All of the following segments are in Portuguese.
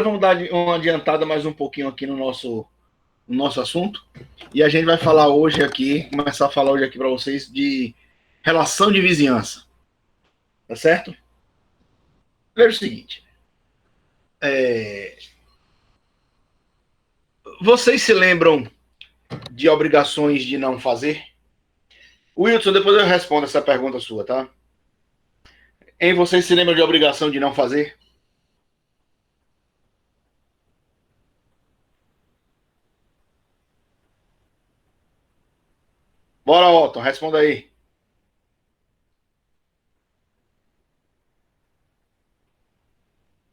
vamos dar uma adiantada mais um pouquinho aqui no nosso assunto. E a gente vai falar hoje aqui, começar a falar hoje aqui para vocês de relação de vizinhança. Tá certo? Veja o seguinte. Vocês se lembram de obrigações de não fazer? Wilson, depois eu respondo essa pergunta sua, tá? Vocês se lembram de obrigação de não fazer? Bora, Otton, responda aí.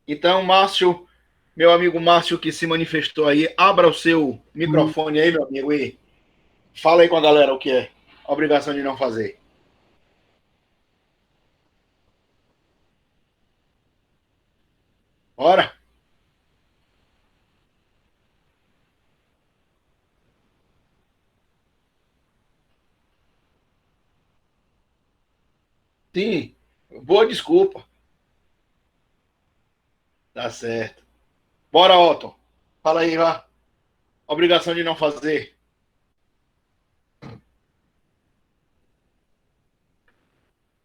Então, Márcio, meu amigo Márcio que se manifestou aí, abra o seu microfone aí, meu amigo, e fala aí com a galera o que é obrigação de não fazer. Bora. Sim, boa desculpa. Tá certo. Bora, Otton. Fala aí, vá. Obrigação de não fazer.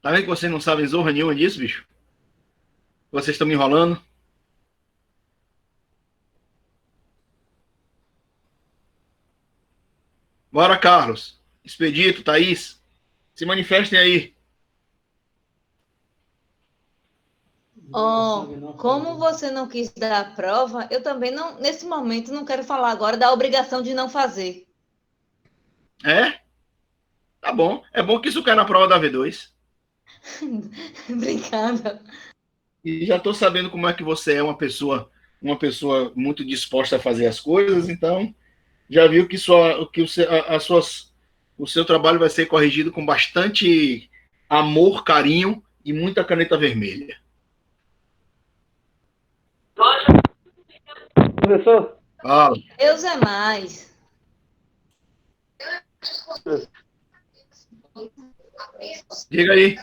Tá vendo que vocês não sabem zorra nenhuma disso, bicho? Vocês estão me enrolando? Bora, Carlos. Expedito, Thaís. Se manifestem aí. Como você não quis dar a prova, eu também não, nesse momento, não quero falar agora da obrigação de não fazer. É? Tá bom. É bom que isso cai na prova da V2. Brincando. E já estou sabendo como é que você é uma pessoa muito disposta a fazer as coisas, então já viu que, o seu trabalho vai ser corrigido com bastante amor, carinho e muita caneta vermelha. Professor? Fala. Deus é mais. Diga aí.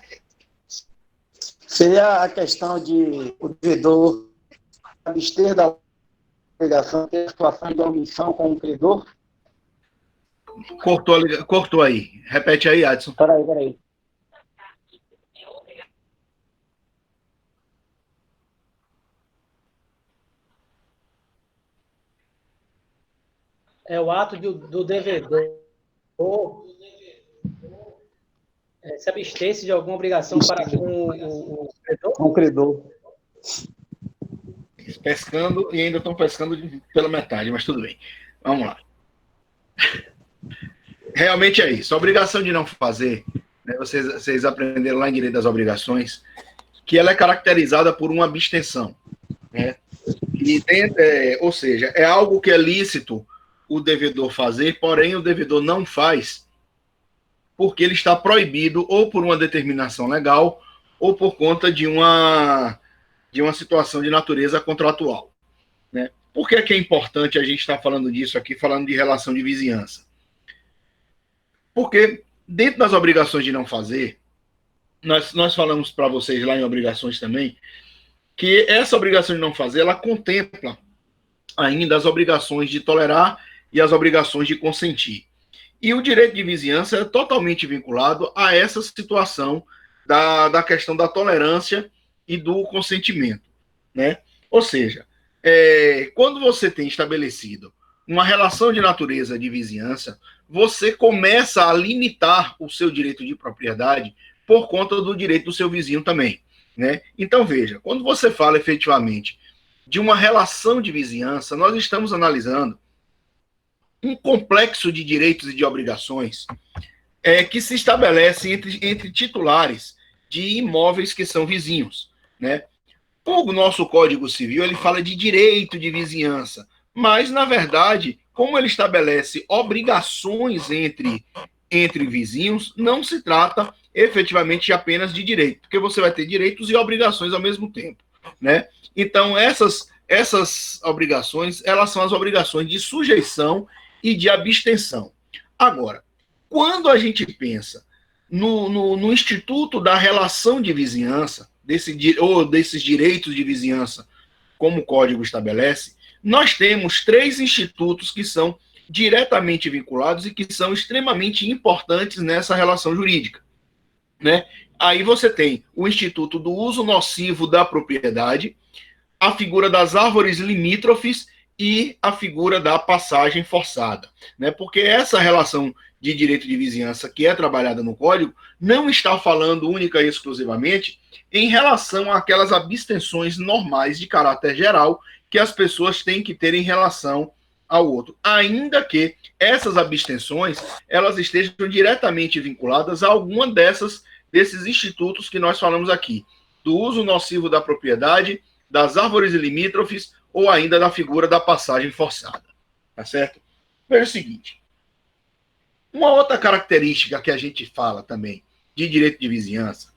Seria a questão de o devedor abster da obrigação, ter situação de omissão com o credor? Cortou aí. Repete aí, Adson. Peraí. É o ato do devedor se abster de alguma obrigação para com o credor? Com o credor. Pescando e ainda estão pescando pela metade, mas tudo bem. Vamos lá. Realmente é isso. A obrigação de não fazer, né, vocês aprenderam lá em Direito das Obrigações, que ela é caracterizada por uma abstenção. Né? Ou seja, é algo que é lícito o devedor fazer, porém o devedor não faz porque ele está proibido ou por uma determinação legal ou por conta de uma situação de natureza contratual. Né? Por que é importante a gente estar falando disso aqui, falando de relação de vizinhança? Porque dentro das obrigações de não fazer, nós falamos para vocês lá em obrigações também, que essa obrigação de não fazer, ela contempla ainda as obrigações de tolerar e as obrigações de consentir. E o direito de vizinhança é totalmente vinculado a essa situação da questão da tolerância e do consentimento. Né? Ou seja, quando você tem estabelecido uma relação de natureza de vizinhança, você começa a limitar o seu direito de propriedade por conta do direito do seu vizinho também. Né? Então, veja, quando você fala efetivamente de uma relação de vizinhança, nós estamos analisando um complexo de direitos e de obrigações que se estabelece entre titulares de imóveis que são vizinhos. Né? O nosso Código Civil ele fala de direito de vizinhança, mas, na verdade, como ele estabelece obrigações entre vizinhos, não se trata efetivamente apenas de direito, porque você vai ter direitos e obrigações ao mesmo tempo. Né? Então, essas obrigações, elas são as obrigações de sujeição e de abstenção. Agora, quando a gente pensa no Instituto da Relação de Vizinhança, desses direitos de vizinhança como o código estabelece, nós temos 3 institutos que são diretamente vinculados e que são extremamente importantes nessa relação jurídica, né? Aí você tem o instituto do uso nocivo da propriedade, a figura das árvores limítrofes e a figura da passagem forçada, né? Porque essa relação de direito de vizinhança que é trabalhada no Código não está falando única e exclusivamente em relação àquelas abstenções normais de caráter geral que as pessoas têm que ter em relação ao outro, ainda que essas abstenções elas estejam diretamente vinculadas a alguma desses institutos que nós falamos aqui, do uso nocivo da propriedade, das árvores limítrofes ou ainda da figura da passagem forçada. Tá certo? Veja o seguinte. Uma outra característica que a gente fala também de direito de vizinhança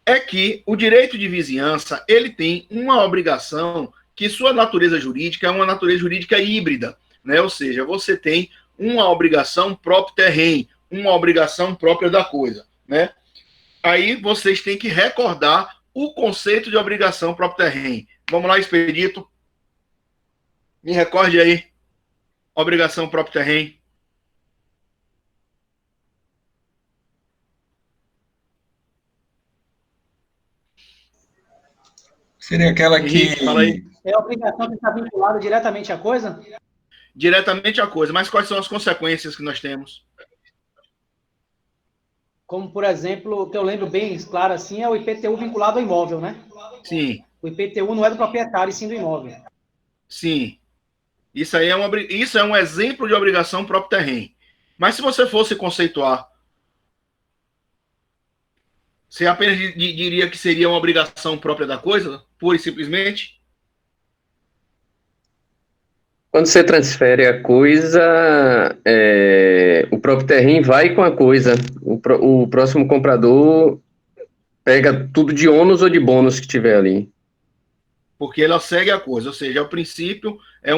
é que o direito de vizinhança ele tem uma obrigação que sua natureza jurídica é uma natureza jurídica híbrida, né? Ou seja, você tem uma obrigação própria terreno, uma obrigação própria da coisa, né? Aí vocês têm que recordar o conceito de obrigação própria terreno. Vamos lá, Expedito. Me recorde aí. Obrigação própria terreno. Seria aquela que... Fala aí. É a obrigação que está vinculada diretamente à coisa? Diretamente à coisa. Mas quais são as consequências que nós temos? Como, por exemplo, que eu lembro bem claro assim, é o IPTU vinculado ao imóvel, né? Sim. O IPTU não é do proprietário, e sim do imóvel. Sim. Isso aí isso é um exemplo de obrigação própria terreno. Mas se você fosse conceituar, você apenas diria que seria uma obrigação própria da coisa, pura e simplesmente? Quando você transfere a coisa, o próprio terreno vai com a coisa. O próximo comprador pega tudo de ônus ou de bônus que tiver ali. Porque ela segue a coisa, ou seja, o princípio é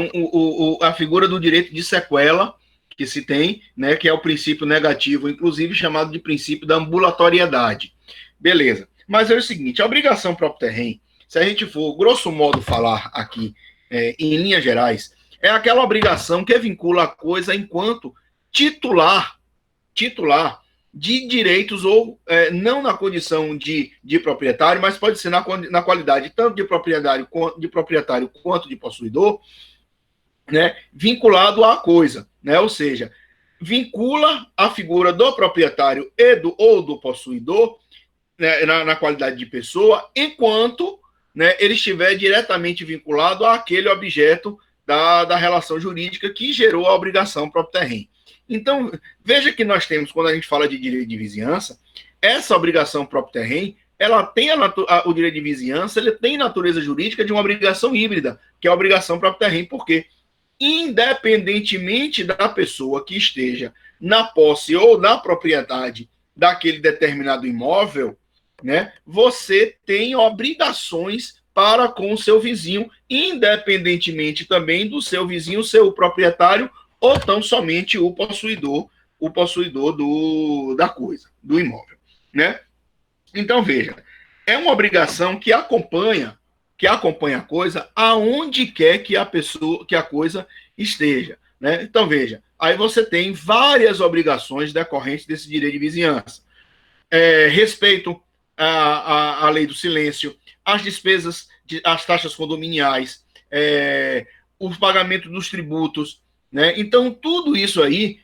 a figura do direito de sequela que se tem, né, que é o princípio negativo, inclusive chamado de princípio da ambulatoriedade. Beleza. Mas é o seguinte, a obrigação própria terreno, se a gente for, grosso modo, falar aqui em linhas gerais, é aquela obrigação que vincula a coisa enquanto titular de direitos, ou não na condição de proprietário, mas pode ser na qualidade tanto de proprietário quanto de possuidor, né, vinculado à coisa, né, ou seja, vincula a figura do proprietário ou do possuidor, né, na qualidade de pessoa, enquanto, né, ele estiver diretamente vinculado àquele objeto da relação jurídica que gerou a obrigação própria terreno. Então, veja que nós temos, quando a gente fala de direito de vizinhança, essa obrigação própria terreno, ela tem o direito de vizinhança, ele tem natureza jurídica de uma obrigação híbrida, que é a obrigação própria terreno, porque independentemente da pessoa que esteja na posse ou na propriedade daquele determinado imóvel, né, você tem obrigações para com o seu vizinho, independentemente também do seu vizinho ser o proprietário ou tão somente o possuidor da coisa, do imóvel, né? Então, veja, é uma obrigação que acompanha a coisa aonde quer que a coisa esteja, né? Então, veja, aí você tem várias obrigações decorrentes desse direito de vizinhança. Respeito à lei do silêncio, as despesas, as taxas condominiais, o pagamento dos tributos, né? Então, tudo isso aí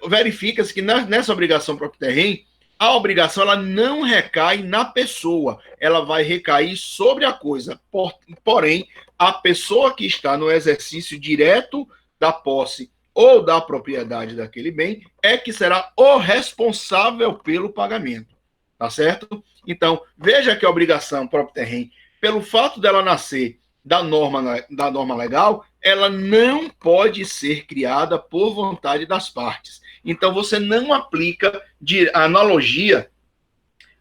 verifica-se que nessa obrigação próprio terreno, a obrigação ela não recai na pessoa, ela vai recair sobre a coisa. Porém, a pessoa que está no exercício direto da posse ou da propriedade daquele bem é que será o responsável pelo pagamento. Tá certo? Então, veja que a obrigação próprio terreno, pelo fato dela nascer da norma legal, ela não pode ser criada por vontade das partes. Então, você não aplica analogia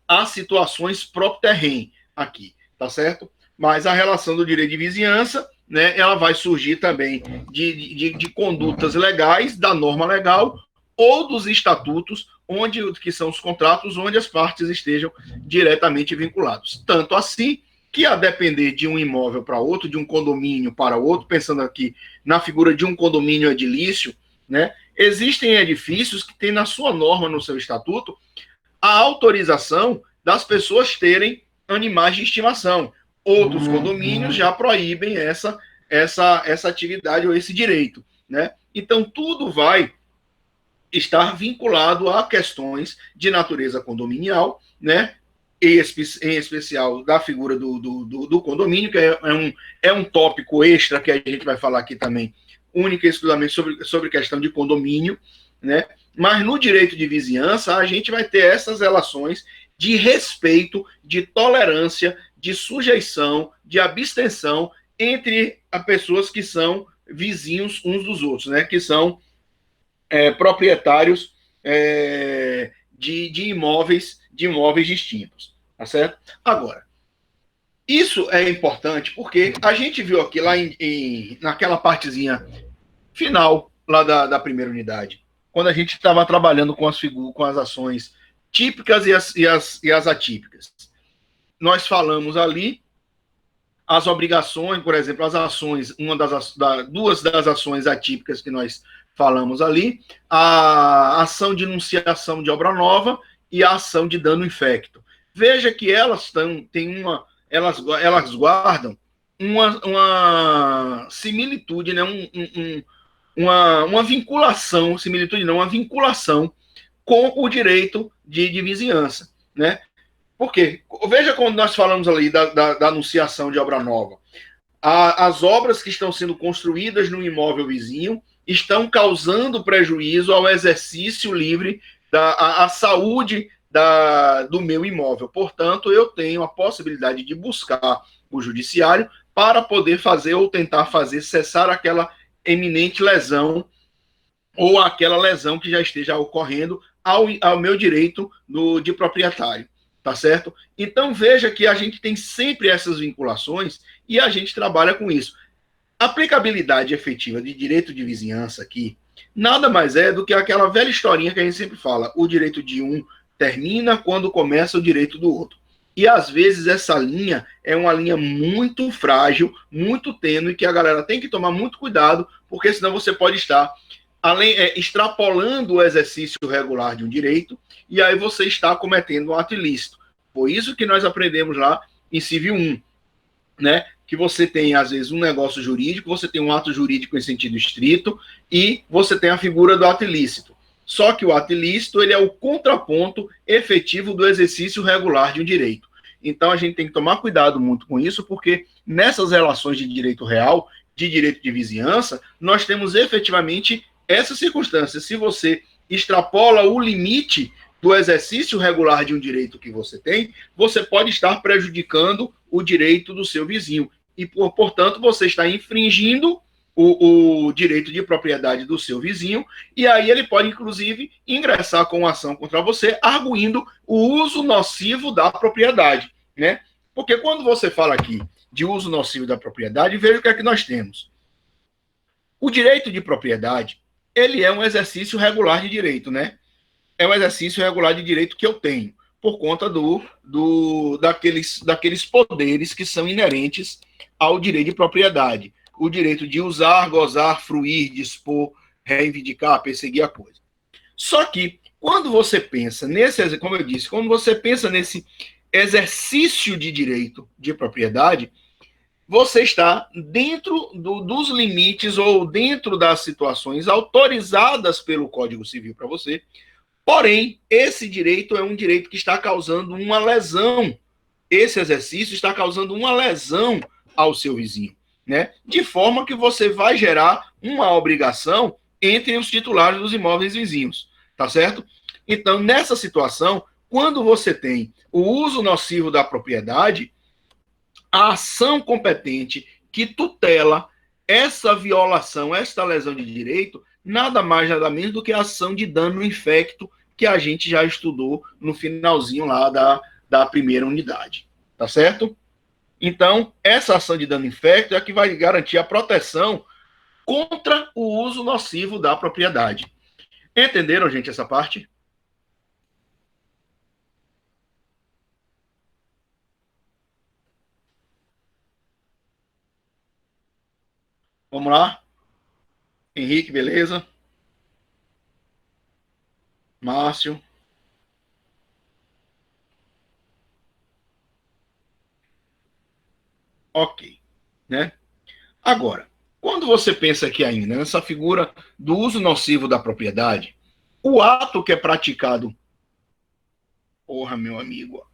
a situações próprio terreno aqui, tá certo? Mas a relação do direito de vizinhança, né, ela vai surgir também de condutas legais, da norma legal, ou dos estatutos, que são os contratos onde as partes estejam diretamente vinculados. Tanto assim que, a depender de um imóvel para outro, de um condomínio para outro, pensando aqui na figura de um condomínio edilício, né, existem edifícios que têm na sua norma, no seu estatuto, a autorização das pessoas terem animais de estimação. Outros condomínios já proíbem essa atividade ou esse direito, né? Então, tudo vai estar vinculado a questões de natureza condominial, né? Em especial da figura do condomínio, que é um tópico extra que a gente vai falar aqui também, única e exclusivamente sobre questão de condomínio, né? Mas no direito de vizinhança, a gente vai ter essas relações de respeito, de tolerância, de sujeição, de abstenção entre as pessoas que são vizinhos uns dos outros, né? Que são proprietários de imóveis distintos, tá certo? Agora, isso é importante porque a gente viu aqui lá naquela partezinha final lá da primeira unidade, quando a gente estava trabalhando com as ações típicas e as atípicas. Nós falamos ali as obrigações, por exemplo, as ações, duas das ações atípicas que nós falamos ali, a ação de enunciação de obra nova e a ação de dano infecto. Veja que elas guardam uma similitude, né? Uma vinculação, similitude não, uma vinculação com o direito de vizinhança, né? Porque, veja quando nós falamos ali da anunciação de obra nova. As obras que estão sendo construídas no imóvel vizinho estão causando prejuízo ao exercício livre, à saúde do meu imóvel. Portanto, eu tenho a possibilidade de buscar o judiciário para poder fazer ou tentar fazer cessar aquela eminente lesão ou aquela lesão que já esteja ocorrendo ao meu direito de proprietário, tá certo? Então, veja que a gente tem sempre essas vinculações e a gente trabalha com isso. A aplicabilidade efetiva de direito de vizinhança aqui nada mais é do que aquela velha historinha que a gente sempre fala: o direito de um termina quando começa o direito do outro. E, às vezes, essa linha é uma linha muito frágil, muito tênue, que a galera tem que tomar muito cuidado, porque senão você pode estar extrapolando o exercício regular de um direito, e aí você está cometendo um ato ilícito. Por isso que nós aprendemos lá em Civil 1, né? Que você tem, às vezes, um negócio jurídico, você tem um ato jurídico em sentido estrito, e você tem a figura do ato ilícito. Só que o ato ilícito, ele é o contraponto efetivo do exercício regular de um direito. Então, a gente tem que tomar cuidado muito com isso, porque nessas relações de direito real, de direito de vizinhança, nós temos efetivamente essa circunstância. Se você extrapola o limite do exercício regular de um direito que você tem, você pode estar prejudicando o direito do seu vizinho. E, portanto, você está infringindo o direito de propriedade do seu vizinho, e aí ele pode, inclusive, ingressar com uma ação contra você, arguindo o uso nocivo da propriedade, né? Porque quando você fala aqui de uso nocivo da propriedade, veja o que é que nós temos. O direito de propriedade, ele é um exercício regular de direito, né? É um exercício regular de direito que eu tenho, por conta daqueles poderes que são inerentes ao direito de propriedade. O direito de usar, gozar, fruir, dispor, reivindicar, perseguir a coisa. Só que, quando você pensa como eu disse, quando você pensa nesse exercício de direito de propriedade, você está dentro dos limites ou dentro das situações autorizadas pelo Código Civil para você. Porém, esse direito é um direito que está causando uma lesão. Esse exercício está causando uma lesão ao seu vizinho, né? De forma que você vai gerar uma obrigação entre os titulares dos imóveis vizinhos, tá certo? Então, nessa situação, quando você tem o uso nocivo da propriedade, a ação competente que tutela essa violação, esta lesão de direito, nada mais, nada menos do que a ação de dano infecto que a gente já estudou no finalzinho lá da primeira unidade, tá certo? Então, essa ação de dano infecto é a que vai garantir a proteção contra o uso nocivo da propriedade. Entenderam, gente, essa parte? Vamos lá. Henrique, beleza? Márcio. Ok, né? Agora, quando você pensa aqui ainda nessa figura do uso nocivo da propriedade, o ato que é praticado, porra, meu amigo,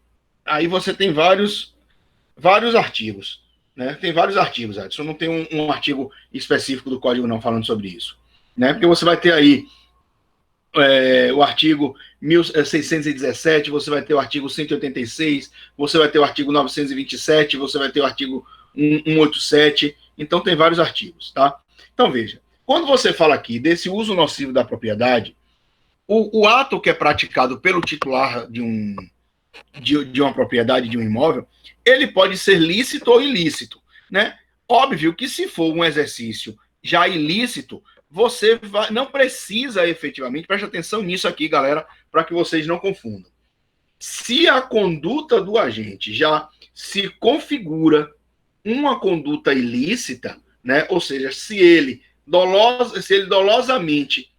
aí você tem vários artigos, né? Tem vários artigos, Edson. Não tem um artigo específico do Código não falando sobre isso, né? Porque você vai ter aí o artigo 1617, você vai ter o artigo 186, você vai ter o artigo 927, você vai ter o artigo 187, então tem vários artigos, tá? Então veja, quando você fala aqui desse uso nocivo da propriedade, o ato que é praticado pelo titular de uma propriedade, de um imóvel, ele pode ser lícito ou ilícito, né? Óbvio que se for um exercício já ilícito, você não precisa efetivamente, preste atenção nisso aqui, galera, para que vocês não confundam. Se a conduta do agente já se configura uma conduta ilícita, né? Ou seja, se ele dolosamente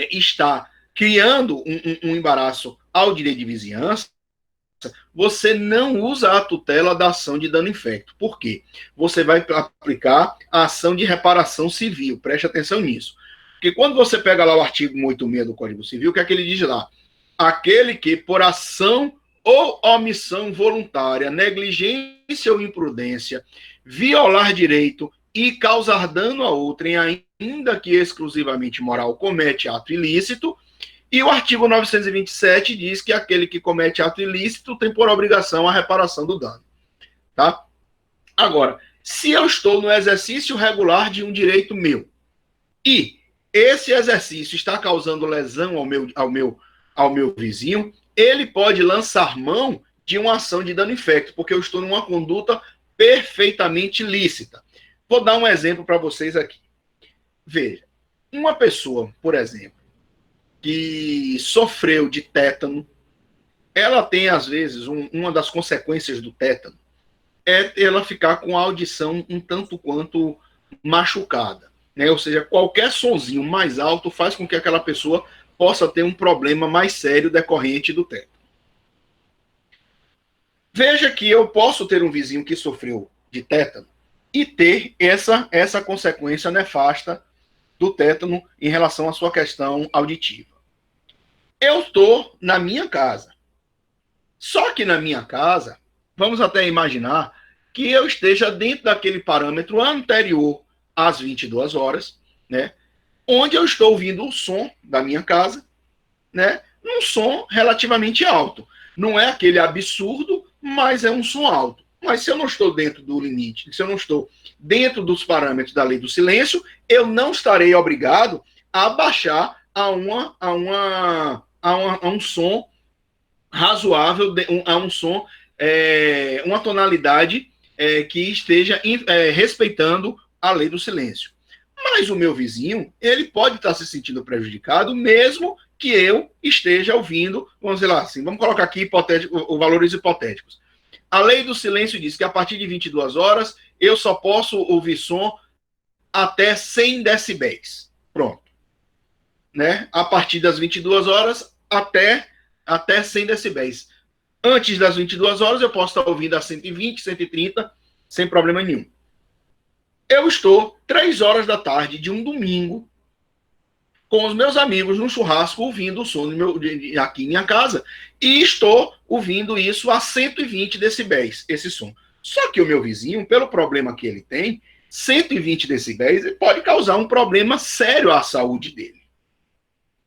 está criando um embaraço ao direito de vizinhança, você não usa a tutela da ação de dano infecto. Por quê? Você vai aplicar a ação de reparação civil. Preste atenção nisso. Porque quando você pega lá o artigo 186 do Código Civil, o que é que ele diz lá? Aquele que, por ação ou omissão voluntária, negligência ou imprudência, violar direito e causar dano a outrem, ainda que exclusivamente moral, comete ato ilícito. E o artigo 927 diz que aquele que comete ato ilícito tem por obrigação a reparação do dano. Tá? Agora, se eu estou no exercício regular de um direito meu e esse exercício está causando lesão ao meu vizinho, ele pode lançar mão de uma ação de dano infecto, porque eu estou numa conduta perfeitamente lícita. Vou dar um exemplo para vocês aqui. Veja, uma pessoa, por exemplo, que sofreu de tétano, ela tem, às vezes, uma das consequências do tétano é ela ficar com a audição um tanto quanto machucada, né? Ou seja, qualquer sonzinho mais alto faz com que aquela pessoa possa ter um problema mais sério decorrente do tétano. Veja que eu posso ter um vizinho que sofreu de tétano e ter essa consequência nefasta do tétano em relação à sua questão auditiva. Eu estou na minha casa. Só que na minha casa, vamos até imaginar que eu esteja dentro daquele parâmetro anterior às 22 horas, né? Onde eu estou ouvindo o som da minha casa, né? Um som relativamente alto. Não é aquele absurdo, mas é um som alto. Mas se eu não estou dentro do limite, se eu não estou dentro dos parâmetros da lei do silêncio, eu não estarei obrigado a baixar a um som razoável, a um som, uma tonalidade que esteja respeitando a lei do silêncio. Mas o meu vizinho, ele pode estar se sentindo prejudicado, mesmo que eu esteja ouvindo, vamos dizer lá assim, vamos colocar aqui valores hipotéticos. A lei do silêncio diz que a partir de 22 horas eu só posso ouvir som até 100 decibéis. Pronto. Né? A partir das 22 horas até 100 decibéis. Antes das 22 horas eu posso estar ouvindo a 120, 130, sem problema nenhum. Eu estou 3 horas da tarde de um domingo com os meus amigos no churrasco ouvindo o som aqui em minha casa e estou ouvindo isso a 120 decibéis, esse som. Só que o meu vizinho, pelo problema que ele tem, 120 decibéis ele pode causar um problema sério à saúde dele.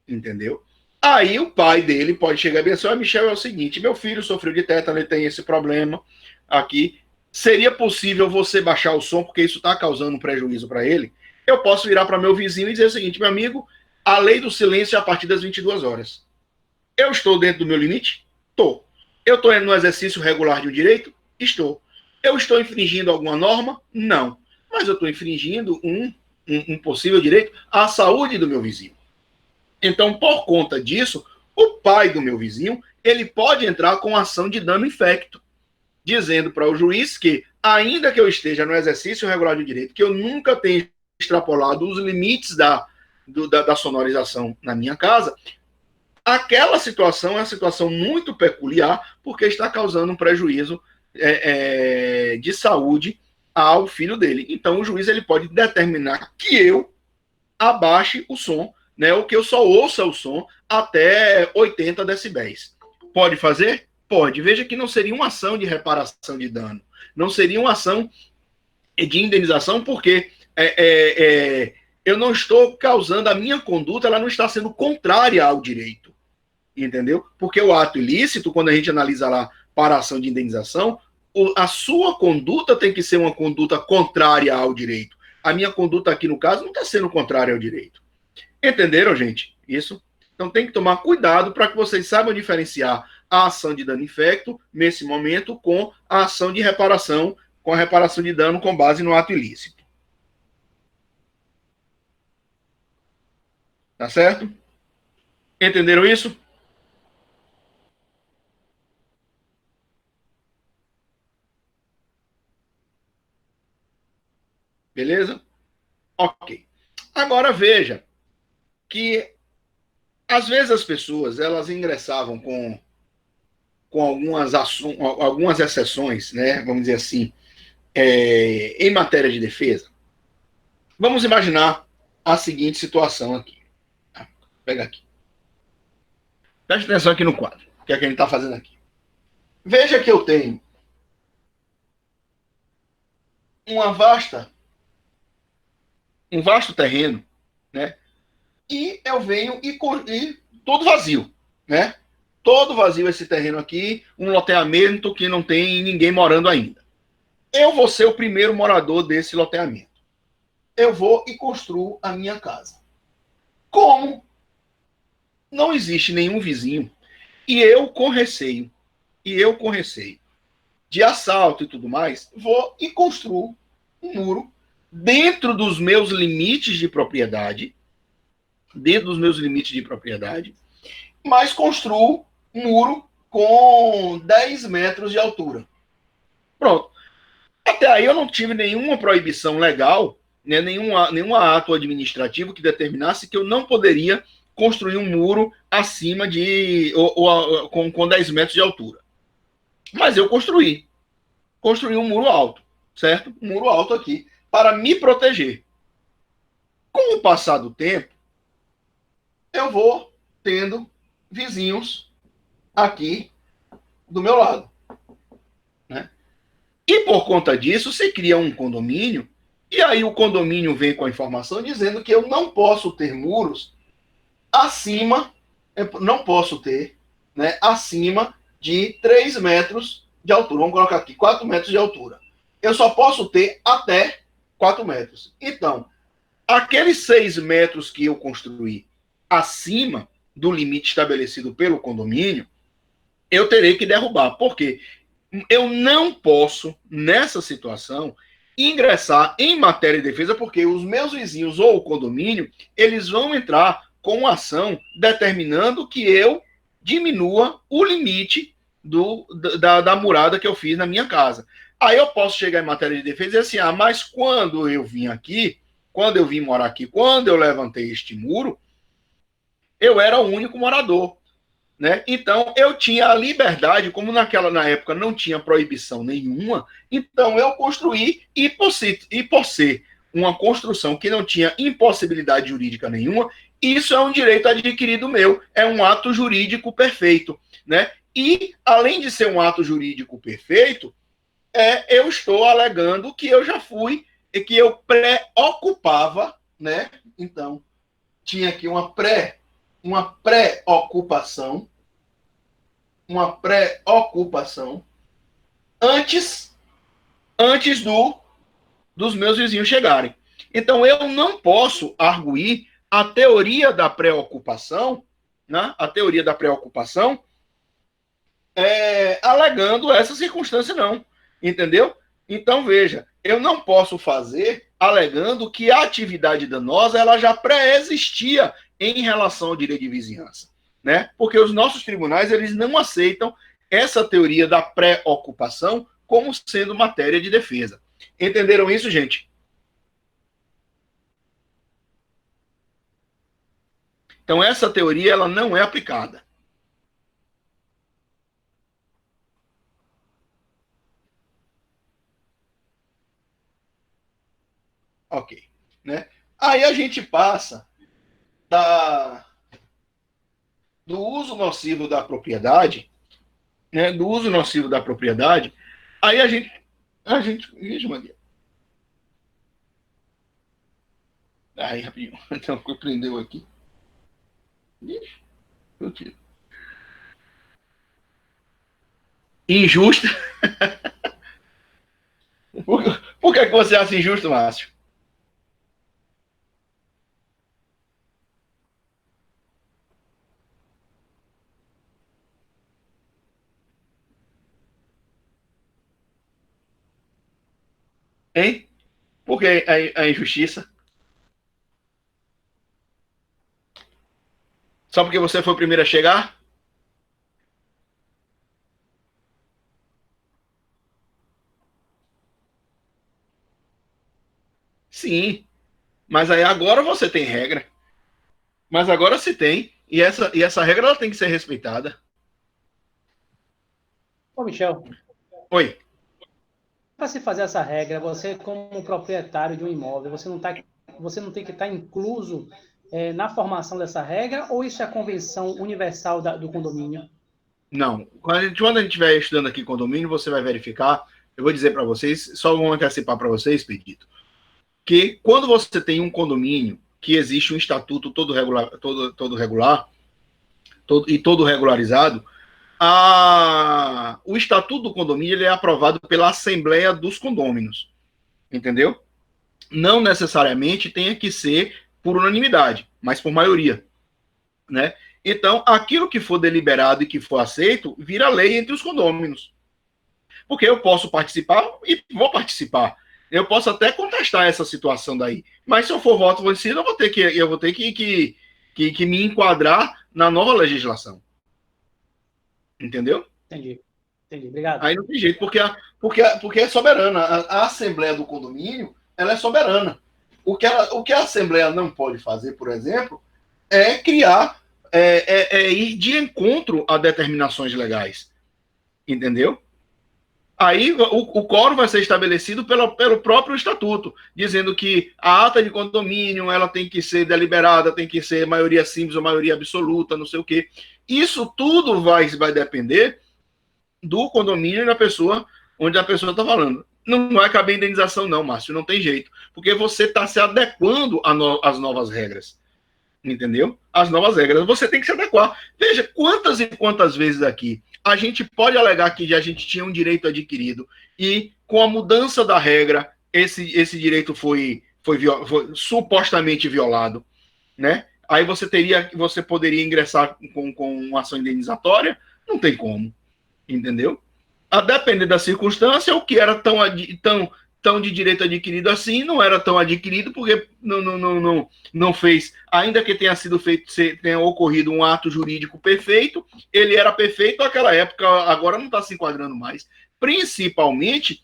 Entendeu? Aí o pai dele pode chegar e dizer, Michel, é o seguinte, meu filho sofreu de tétano, ele tem esse problema aqui, seria possível você baixar o som, porque isso está causando um prejuízo para ele? Eu posso virar para meu vizinho e dizer o seguinte, meu amigo, a lei do silêncio é a partir das 22 horas. Eu estou dentro do meu limite? Estou. Eu estou no exercício regular de um direito? Estou. Eu estou infringindo alguma norma? Não. Mas eu estou infringindo um possível direito à saúde do meu vizinho. Então, por conta disso, o pai do meu vizinho, ele pode entrar com ação de dano infecto, dizendo para o juiz que ainda que eu esteja no exercício regular de direito, que eu nunca tenha extrapolado os limites da sonorização na minha casa, aquela situação é uma situação muito peculiar, porque está causando um prejuízo de saúde ao filho dele. Então, o juiz ele pode determinar que eu abaixe o som, né, ou que eu só ouça o som até 80 decibéis. Pode fazer? Pode. Veja que não seria uma ação de reparação de dano. Não seria uma ação de indenização, porque eu não estou causando, a minha conduta ela não está sendo contrária ao direito. Entendeu? Porque o ato ilícito, quando a gente analisa lá para a ação de indenização, a sua conduta tem que ser uma conduta contrária ao direito. A minha conduta aqui, no caso, não está sendo contrária ao direito. Entenderam, gente? Isso? Então tem que tomar cuidado para que vocês saibam diferenciar a ação de dano infecto, nesse momento, com a ação de reparação, com a reparação de dano com base no ato ilícito. Tá certo? Entenderam isso? Beleza? Ok. Agora veja que às vezes as pessoas elas ingressavam com algumas exceções, né? Vamos dizer assim, em matéria de defesa. Vamos imaginar a seguinte situação aqui. Pega aqui. Preste atenção aqui no quadro. O que é que a gente está fazendo aqui? Veja que eu tenho um vasto terreno, né? E eu venho e todo vazio, né? Todo vazio esse terreno aqui, um loteamento que não tem ninguém morando ainda. Eu vou ser o primeiro morador desse loteamento. Eu vou e construo a minha casa. Como não existe nenhum vizinho, e eu com receio de assalto e tudo mais, vou e construo um muro dentro dos meus limites de propriedade, mas construo um muro com 10 metros de altura. Pronto. Até aí eu não tive nenhuma proibição legal, né, nenhum ato administrativo que determinasse que eu não poderia construir um muro acima de com 10 metros de altura. Mas eu construí um muro alto, certo? Um muro alto aqui, para me proteger. Com o passar do tempo, eu vou tendo vizinhos aqui do meu lado, né? E por conta disso, você cria um condomínio, e aí o condomínio vem com a informação dizendo que eu não posso ter muros acima, não posso ter, né, acima de 3 metros de altura. Vamos colocar aqui 4 metros de altura. Eu só posso ter até 4 metros. Então, aqueles 6 metros que eu construí acima do limite estabelecido pelo condomínio, eu terei que derrubar. Por quê? Eu não posso, nessa situação, ingressar em matéria de defesa, porque os meus vizinhos ou o condomínio, eles vão entrar com ação determinando que eu diminua o limite da murada que eu fiz na minha casa. Aí eu posso chegar em matéria de defesa e dizer assim, mas quando eu vim aqui, quando eu vim morar aqui, quando eu levantei este muro, eu era o único morador, né? Então eu tinha a liberdade, como na época não tinha proibição nenhuma, então eu construí e por ser uma construção que não tinha impossibilidade jurídica nenhuma, isso é um direito adquirido meu, é um ato jurídico perfeito, né? E além de ser um ato jurídico perfeito, eu estou alegando que eu já fui e que eu pré-ocupava, né? Então tinha aqui uma pré-ocupação antes dos meus vizinhos chegarem. Então eu não posso arguir a teoria da pré-ocupação, né? A teoria da pré-ocupação alegando essa circunstância não, entendeu? Então veja, eu não posso fazer alegando que a atividade danosa ela já pré-existia em relação ao direito de vizinhança, né? Porque os nossos tribunais eles não aceitam essa teoria da pré-ocupação como sendo matéria de defesa. Entenderam isso, gente? Então, essa teoria ela não é aplicada. Ok. Né? Aí a gente passa do uso nocivo da propriedade, né? Do uso nocivo da propriedade, aí a gente Vixe, Maria. Aí, rapidinho. Então, prendeu aqui. Ixi, eu tiro. Injusta. Por que você acha injusto, Márcio? Hein? Por que a injustiça? Só porque você foi o primeiro a chegar? Sim. Mas aí agora você tem regra. Mas agora se tem. E essa regra ela tem que ser respeitada. Ô, Michel. Oi. Para se fazer essa regra, você como proprietário de um imóvel, você não tem que estar incluso na formação dessa regra, ou isso é a convenção universal do condomínio? Não. Quando a gente estiver estudando aqui condomínio, você vai verificar. Eu vou dizer para vocês, só vou antecipar para vocês, Pedrito, que quando você tem um condomínio que existe um estatuto todo regular e todo regularizado, o estatuto do condomínio ele é aprovado pela Assembleia dos Condôminos, entendeu? Não necessariamente tenha que ser por unanimidade, mas por maioria, né? Então, aquilo que for deliberado e que for aceito, vira lei entre os condôminos. Porque eu posso participar e vou participar. Eu posso até contestar essa situação daí, mas se eu for voto vencido, eu vou ter que me enquadrar na nova legislação. Entendeu? Entendi, obrigado. Aí não tem jeito, porque é soberana. A Assembleia do Condomínio, ela é soberana. O que a Assembleia não pode fazer, por exemplo, é criar, ir de encontro a determinações legais. Entendeu? Aí o quórum vai ser estabelecido pelo próprio estatuto, dizendo que a ata de condomínio ela tem que ser deliberada, tem que ser maioria simples ou maioria absoluta, não sei o quê. Isso tudo vai depender do condomínio da pessoa, onde a pessoa está falando. Não vai caber indenização não, Márcio, não tem jeito. Porque você está se adequando às novas regras. Entendeu? As novas regras. Você tem que se adequar. Veja, quantas e quantas vezes aqui a gente pode alegar que a gente tinha um direito adquirido e com a mudança da regra, esse direito foi supostamente violado, né? Aí você poderia ingressar com uma ação indenizatória? Não tem como, entendeu? A depender da circunstância, o que era tão de direito adquirido assim, não era tão adquirido, porque não fez, ainda que tenha sido feito, tenha ocorrido um ato jurídico perfeito, ele era perfeito naquela época, agora não está se enquadrando mais. Principalmente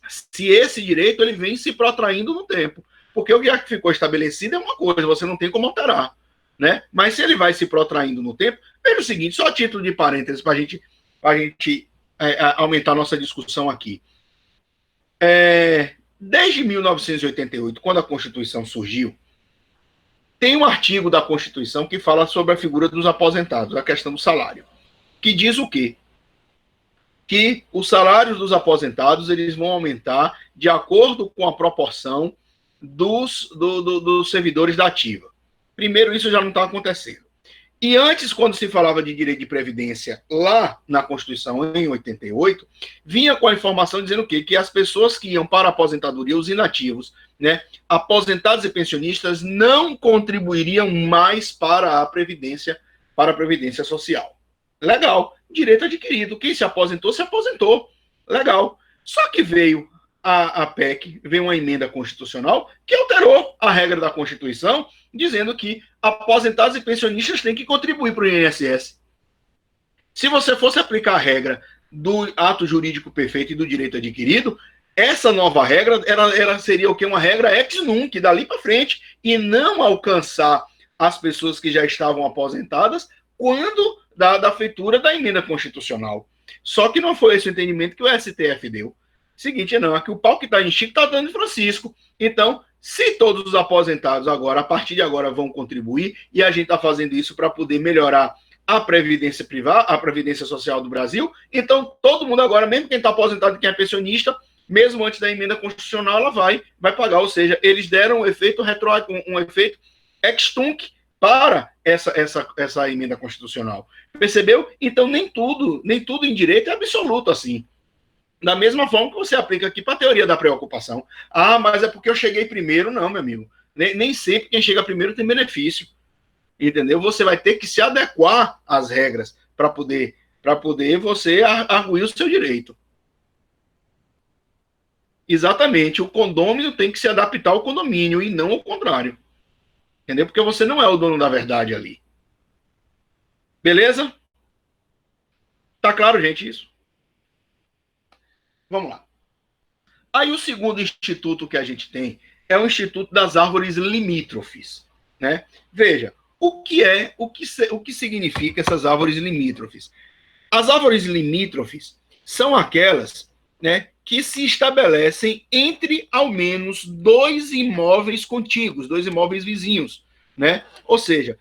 se esse direito ele vem se protraindo no tempo. Porque o que ficou estabelecido é uma coisa, você não tem como alterar, né? Mas se ele vai se protraindo no tempo, veja o seguinte, só a título de parênteses para a gente aumentar a nossa discussão aqui. Desde 1988, quando a Constituição surgiu, tem um artigo da Constituição que fala sobre a figura dos aposentados, a questão do salário, que diz o quê? Que os salários dos aposentados eles vão aumentar de acordo com a proporção dos servidores da ativa. Primeiro, isso já não está acontecendo. E antes, quando se falava de direito de previdência lá na Constituição, em 88, vinha com a informação dizendo o quê? Que as pessoas que iam para a aposentadoria, os inativos, né, aposentados e pensionistas, não contribuiriam mais para a Previdência Social. Legal. Direito adquirido. Quem se aposentou, se aposentou. Legal. Só que veio a PEC, veio uma emenda constitucional que alterou a regra da Constituição, dizendo que aposentados e pensionistas têm que contribuir para o INSS. Se você fosse aplicar a regra do ato jurídico perfeito e do direito adquirido, essa nova regra ela seria o quê? Uma regra ex nunc, dali para frente, e não alcançar as pessoas que já estavam aposentadas quando da feitura da emenda constitucional. Só que não foi esse o entendimento que o STF deu. Seguinte, não, é que o pau que está em Chico está dando em Francisco. Então, se todos os aposentados agora, a partir de agora, vão contribuir, e a gente está fazendo isso para poder melhorar a previdência privada, a previdência social do Brasil, então todo mundo agora, mesmo quem está aposentado e quem é pensionista, mesmo antes da emenda constitucional, ela vai pagar. Ou seja, eles deram um efeito um efeito ex tunc para essa emenda constitucional. Percebeu? Então, nem tudo em direito é absoluto assim. Da mesma forma que você aplica aqui para a teoria da preocupação. Ah, mas é porque eu cheguei primeiro. Não, meu amigo. Nem sempre quem chega primeiro tem benefício. Entendeu? Você vai ter que se adequar às regras para poder você arguir o seu direito. Exatamente. O condômino tem que se adaptar ao condomínio e não ao contrário. Entendeu? Porque você não é o dono da verdade ali. Beleza? Tá claro, gente, isso? Vamos lá. Aí o segundo instituto que a gente tem é o Instituto das Árvores Limítrofes, né? Veja, o que significa essas árvores limítrofes? As árvores limítrofes são aquelas, né, que se estabelecem entre ao menos dois imóveis contíguos, dois imóveis vizinhos, né? Ou seja,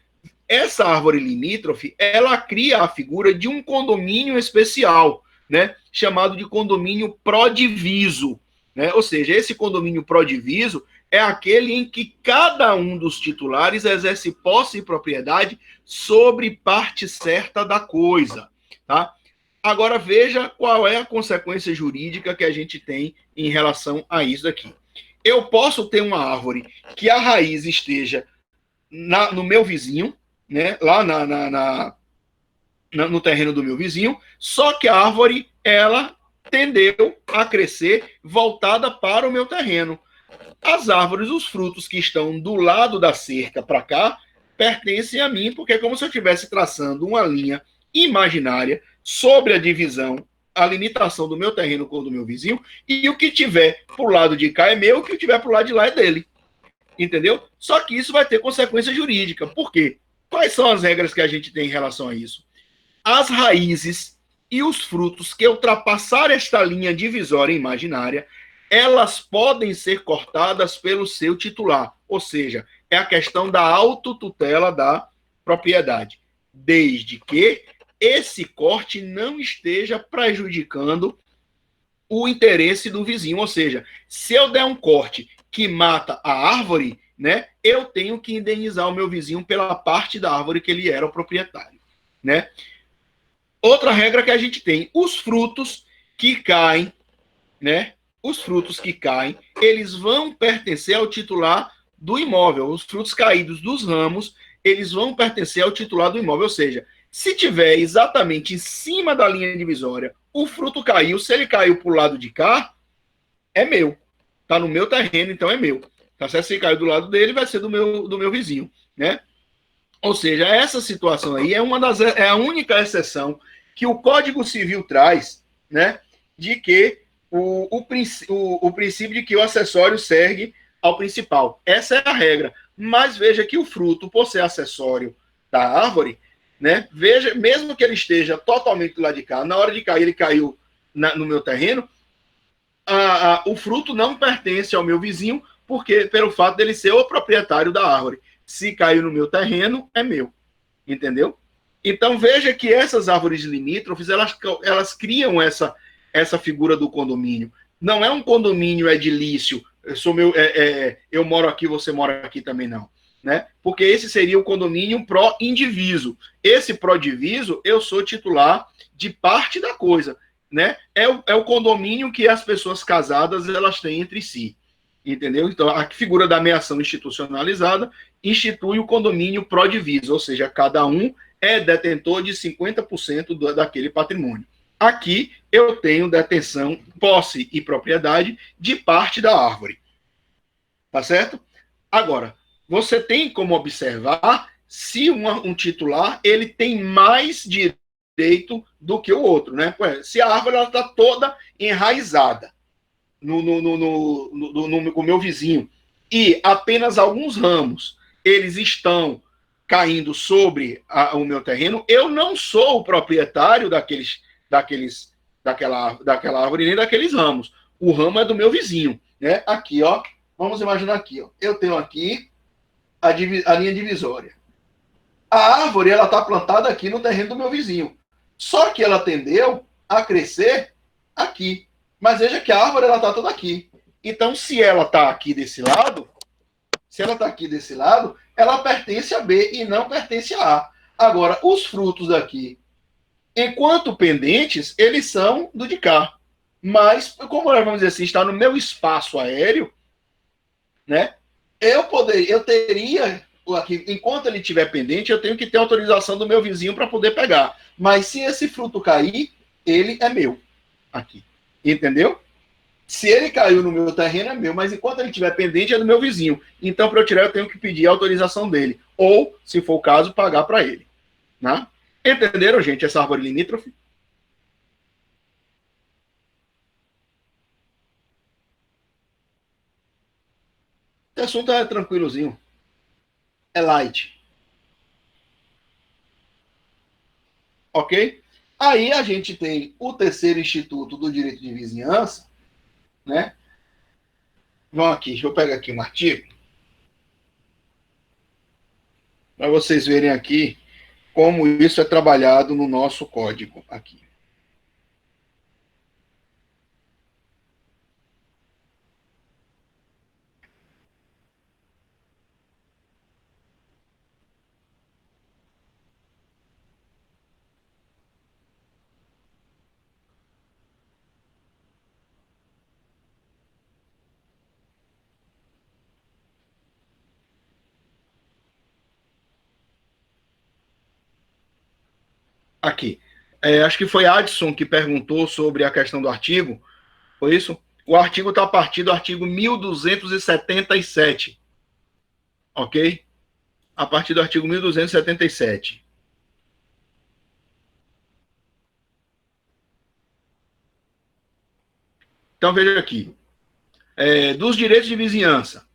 essa árvore limítrofe, ela cria a figura de um condomínio especial, né, chamado de condomínio prodiviso, né? Ou seja, esse condomínio prodiviso é aquele em que cada um dos titulares exerce posse e propriedade sobre parte certa da coisa, tá? Agora veja qual é a consequência jurídica que a gente tem em relação a isso daqui. Eu posso ter uma árvore que a raiz esteja no meu vizinho, né, lá no terreno do meu vizinho, só que a árvore, ela tendeu a crescer voltada para o meu terreno. As árvores, os frutos que estão do lado da cerca para cá, pertencem a mim, porque é como se eu estivesse traçando uma linha imaginária sobre a divisão, a limitação do meu terreno com o do meu vizinho, e o que tiver pro lado de cá é meu, o que tiver pro lado de lá é dele. Entendeu? Só que isso vai ter consequência jurídica. Por quê? Quais são as regras que a gente tem em relação a isso? As raízes e os frutos que ultrapassar esta linha divisória imaginária, elas podem ser cortadas pelo seu titular. Ou seja, é a questão da autotutela da propriedade. Desde que esse corte não esteja prejudicando o interesse do vizinho. Ou seja, se eu der um corte que mata a árvore, né, eu tenho que indenizar o meu vizinho pela parte da árvore que ele era o proprietário, né? Outra regra que a gente tem, os frutos que caem, né? Os frutos que caem, eles vão pertencer ao titular do imóvel. Os frutos caídos dos ramos, eles vão pertencer ao titular do imóvel. Ou seja, se tiver exatamente em cima da linha divisória, o fruto caiu, se ele caiu para o lado de cá, é meu. Está no meu terreno, então é meu. Tá certo? Se caiu do lado dele, vai ser do meu vizinho, né? Ou seja, essa situação aí é a única exceção que o Código Civil traz, né? De que o princípio de que o acessório segue ao principal. Essa é a regra. Mas veja que o fruto, por ser acessório da árvore, né? Veja, mesmo que ele esteja totalmente do lado de cá, na hora de cair, ele caiu no meu terreno, o fruto não pertence ao meu vizinho, porque pelo fato dele ser o proprietário da árvore. Se caiu no meu terreno, é meu. Entendeu? Então veja que essas árvores limítrofes, elas criam essa figura do condomínio. Não é um condomínio edilício, eu moro aqui, você mora aqui também, não. Né? Porque esse seria o condomínio pró-indiviso. Esse pró-diviso, eu sou titular de parte da coisa. Né? É o condomínio que as pessoas casadas elas têm entre si. Entendeu? Então, a figura da meação institucionalizada institui o condomínio pró-diviso, ou seja, cada um é detentor de 50% daquele patrimônio. Aqui, eu tenho detenção, posse e propriedade de parte da árvore. Tá certo? Agora, você tem como observar se um titular ele tem mais direito direito do que o outro, né? Se a árvore está toda enraizada no meu vizinho e apenas alguns ramos eles estão caindo sobre o meu terreno, eu não sou o proprietário daquela árvore nem daqueles ramos. O ramo é do meu vizinho, né? Aqui, ó, vamos imaginar aqui, ó. Eu tenho aqui a linha divisória. A árvore, ela está plantada aqui no terreno do meu vizinho. Só que ela tendeu a crescer aqui. Mas veja que a árvore, ela está toda aqui. Então, se ela está aqui desse lado, ela pertence a B e não pertence a A. Agora, os frutos daqui, enquanto pendentes, eles são do de cá. Mas, como nós vamos dizer assim, está no meu espaço aéreo, né? Eu teria aqui, enquanto ele estiver pendente, eu tenho que ter autorização do meu vizinho para poder pegar. Mas se esse fruto cair, ele é meu aqui. Entendeu? Se ele caiu no meu terreno, é meu, mas enquanto ele estiver pendente, é do meu vizinho. Então, para eu tirar, eu tenho que pedir a autorização dele. Ou, se for o caso, pagar para ele. Né? Entenderam, gente, essa árvore limítrofe? Esse assunto é tranquilozinho. É light. Ok? Aí a gente tem o terceiro instituto do direito de vizinhança, né? Vamos aqui, deixa eu pegar aqui um artigo para vocês verem aqui como isso é trabalhado no nosso código aqui. Aqui. Acho que foi Adson que perguntou sobre a questão do artigo. Foi isso? O artigo está a partir do artigo 1277. Ok? A partir do artigo 1277. Então, veja aqui. Dos direitos de vizinhança.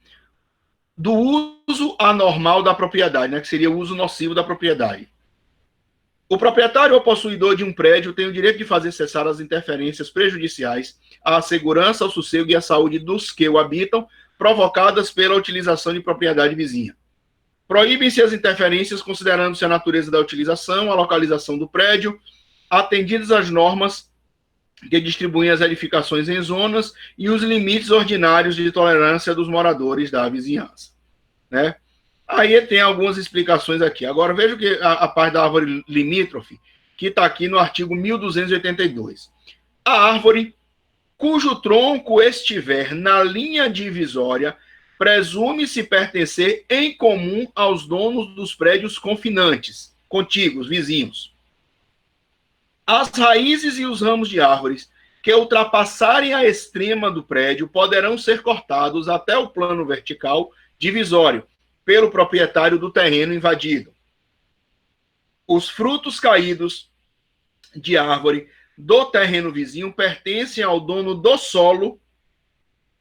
Do uso anormal da propriedade, né, que seria o uso nocivo da propriedade. O proprietário ou possuidor de um prédio tem o direito de fazer cessar as interferências prejudiciais à segurança, ao sossego e à saúde dos que o habitam, provocadas pela utilização de propriedade vizinha. Proíbem-se as interferências considerando-se a natureza da utilização, a localização do prédio, atendidas as normas que distribuem as edificações em zonas e os limites ordinários de tolerância dos moradores da vizinhança, né? Aí tem algumas explicações aqui. Agora, veja que a parte da árvore limítrofe, que está aqui no artigo 1282. A árvore cujo tronco estiver na linha divisória presume-se pertencer em comum aos donos dos prédios confinantes, contíguos, vizinhos. As raízes e os ramos de árvores que ultrapassarem a extrema do prédio poderão ser cortados até o plano vertical divisório, pelo proprietário do terreno invadido. Os frutos caídos de árvore do terreno vizinho pertencem ao dono do solo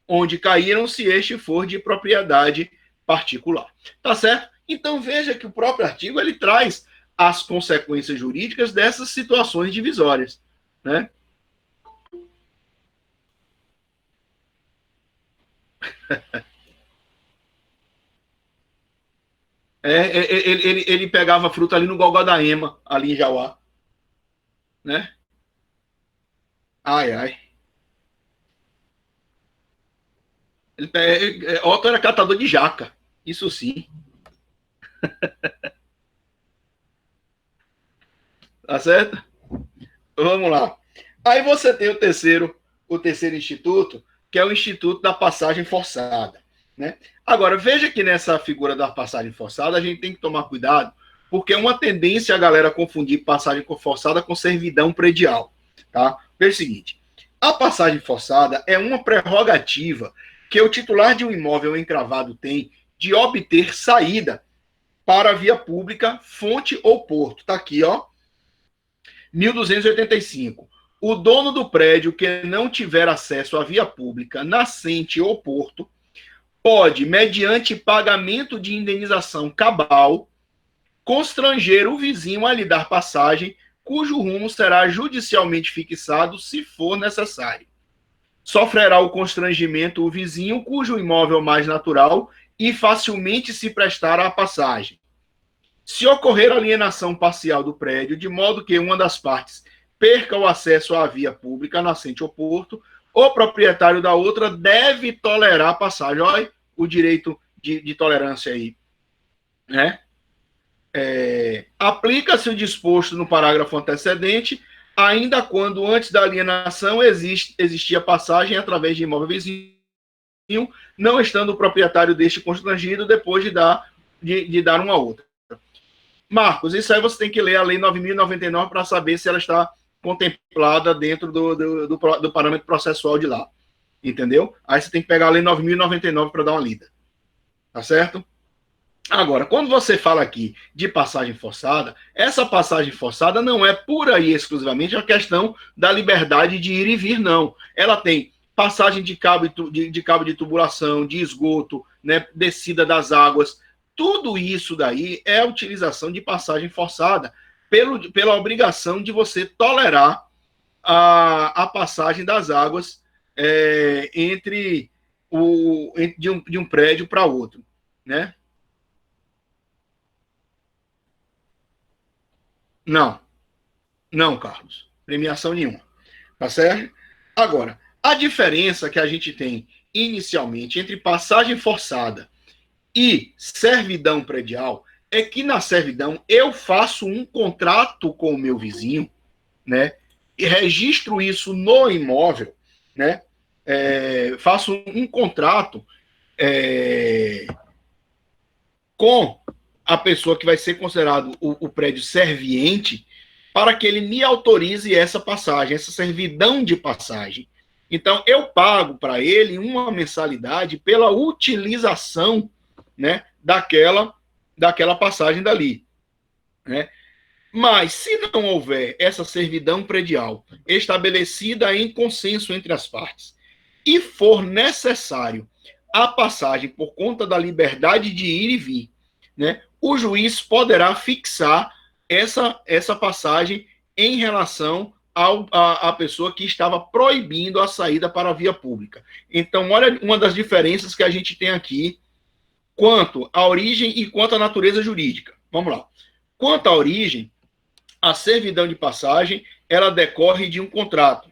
onde caíram, se este for de propriedade particular. Tá certo? Então veja que o próprio artigo ele traz as consequências jurídicas dessas situações divisórias, né? Ele pegava fruta ali no Golgodaema, ali em Jauá. Né? Ai, ai. Otto era catador de jaca. Isso sim. Tá certo? Vamos lá. Aí você tem o terceiro instituto, que é o Instituto da Passagem Forçada. Né? Agora, veja que nessa figura da passagem forçada, a gente tem que tomar cuidado, porque é uma tendência a galera confundir passagem forçada com servidão predial. Tá? Veja o seguinte, a passagem forçada é uma prerrogativa que o titular de um imóvel encravado tem de obter saída para a via pública, fonte ou porto. Está aqui, ó. 1285. O dono do prédio que não tiver acesso à via pública, nascente ou porto, pode, mediante pagamento de indenização cabal, constranger o vizinho a lhe dar passagem, cujo rumo será judicialmente fixado, se for necessário. Sofrerá o constrangimento o vizinho cujo imóvel mais natural e facilmente se prestar à passagem. Se ocorrer alienação parcial do prédio, de modo que uma das partes perca o acesso à via pública, nascente ou porto, o proprietário da outra deve tolerar a passagem. Olha o direito de tolerância aí, né? Aplica-se o disposto no parágrafo antecedente, ainda quando antes da alienação existia passagem através de imóvel vizinho, não estando o proprietário deste constrangido depois de dar uma outra. Marcos, isso aí você tem que ler a Lei 9.099 para saber se ela está contemplada dentro do parâmetro processual de lá. Entendeu? Aí você tem que pegar a Lei 9.099 para dar uma lida. Tá certo? Agora, quando você fala aqui de passagem forçada, essa passagem forçada não é pura e exclusivamente a questão da liberdade de ir e vir, não. Ela tem passagem de cabo de tubulação, de esgoto, né, descida das águas. Tudo isso daí é a utilização de passagem forçada pela obrigação de você tolerar a passagem das águas de um prédio para outro, né? Não, Carlos. Premiação nenhuma. Tá certo? Agora, a diferença que a gente tem inicialmente entre passagem forçada e servidão predial é que na servidão eu faço um contrato com o meu vizinho, né? E registro isso no imóvel, né? Faço um contrato com a pessoa que vai ser considerado o prédio serviente para que ele me autorize essa passagem, essa servidão de passagem. Então, eu pago para ele uma mensalidade pela utilização, né, daquela passagem dali, né? Mas, se não houver essa servidão predial estabelecida em consenso entre as partes e for necessário a passagem por conta da liberdade de ir e vir, né, o juiz poderá fixar essa passagem em relação à pessoa que estava proibindo a saída para a via pública. Então, olha uma das diferenças que a gente tem aqui quanto à origem e quanto à natureza jurídica. Vamos lá. Quanto à origem, a servidão de passagem, ela decorre de um contrato.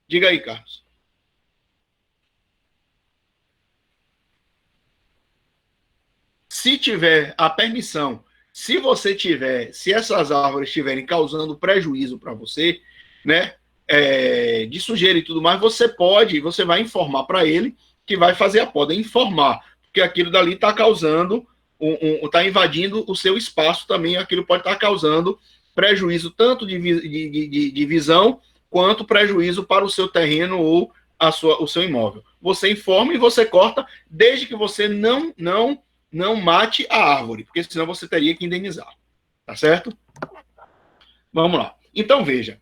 Diga aí, Carlos. Se tiver a permissão, se essas árvores estiverem causando prejuízo para você, né, de sujeira e tudo mais, você vai informar para ele que vai fazer a poda, informar, porque aquilo dali está causando, está invadindo o seu espaço também, aquilo pode estar causando prejuízo tanto de visão, quanto prejuízo para o seu terreno ou o seu imóvel. Você informa e você corta, desde que você não mate a árvore, porque senão você teria que indenizar. Tá certo? Vamos lá. Então, veja.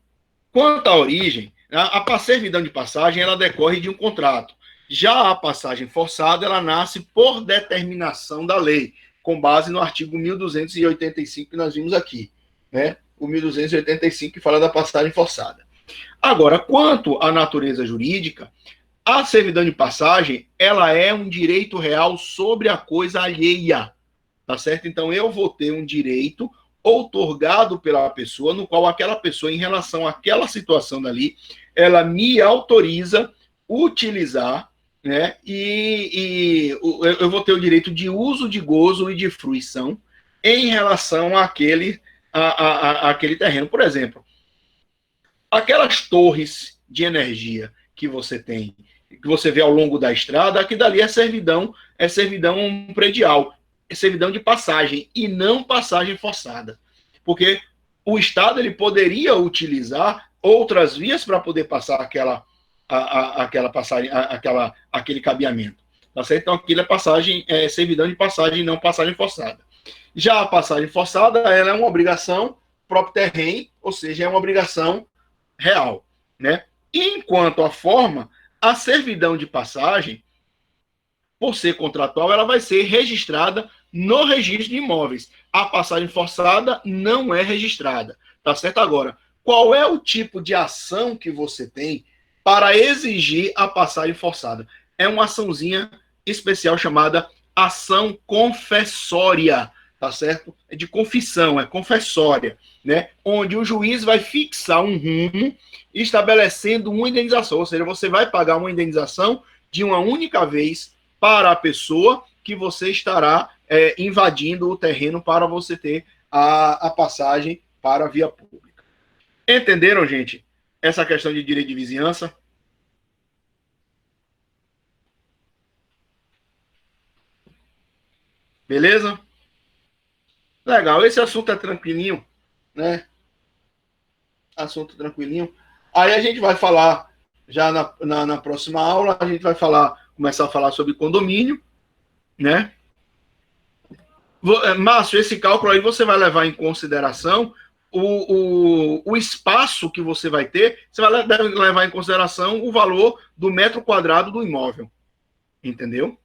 Quanto à origem, a servidão de passagem, ela decorre de um contrato. Já a passagem forçada, ela nasce por determinação da lei, com base no artigo 1285 que nós vimos aqui, né? O 1285 que fala da passagem forçada. Agora, quanto à natureza jurídica, a servidão de passagem, ela é um direito real sobre a coisa alheia, tá certo? Então, eu vou ter um direito outorgado pela pessoa, no qual aquela pessoa, em relação àquela situação dali, ela me autoriza utilizar, né? E eu vou ter o direito de uso, de gozo e de fruição em relação àquele terreno. Por exemplo, aquelas torres de energia que você tem, que você vê ao longo da estrada, aqui dali é servidão predial, é servidão de passagem e não passagem forçada, porque o Estado ele poderia utilizar outras vias para poder passar aquela passagem, aquele cabeamento, tá certo? Então aquilo é servidão de passagem e não passagem forçada. Já a passagem forçada, ela é uma obrigação próprio terreno, ou seja, é uma obrigação real, né? Enquanto a forma, a servidão de passagem, por ser contratual, ela vai ser registrada no registro de imóveis. A passagem forçada não é registrada, tá certo? Agora, qual é o tipo de ação que você tem para exigir a passagem forçada? É uma açãozinha especial chamada ação confessória, tá certo? É de confissão, é confessória, né? Onde o juiz vai fixar um rumo estabelecendo uma indenização, ou seja, você vai pagar uma indenização de uma única vez para a pessoa que você estará invadindo o terreno para você ter a passagem para a via pública. Entenderam, gente? Essa questão de direito de vizinhança? Beleza? Legal, esse assunto é tranquilinho, né? Assunto tranquilinho. Aí a gente vai falar, já na próxima aula, a gente vai começar a falar sobre condomínio, né? Márcio, esse cálculo aí você vai levar em consideração o espaço que você vai ter, você vai levar em consideração o valor do metro quadrado do imóvel. Entendeu?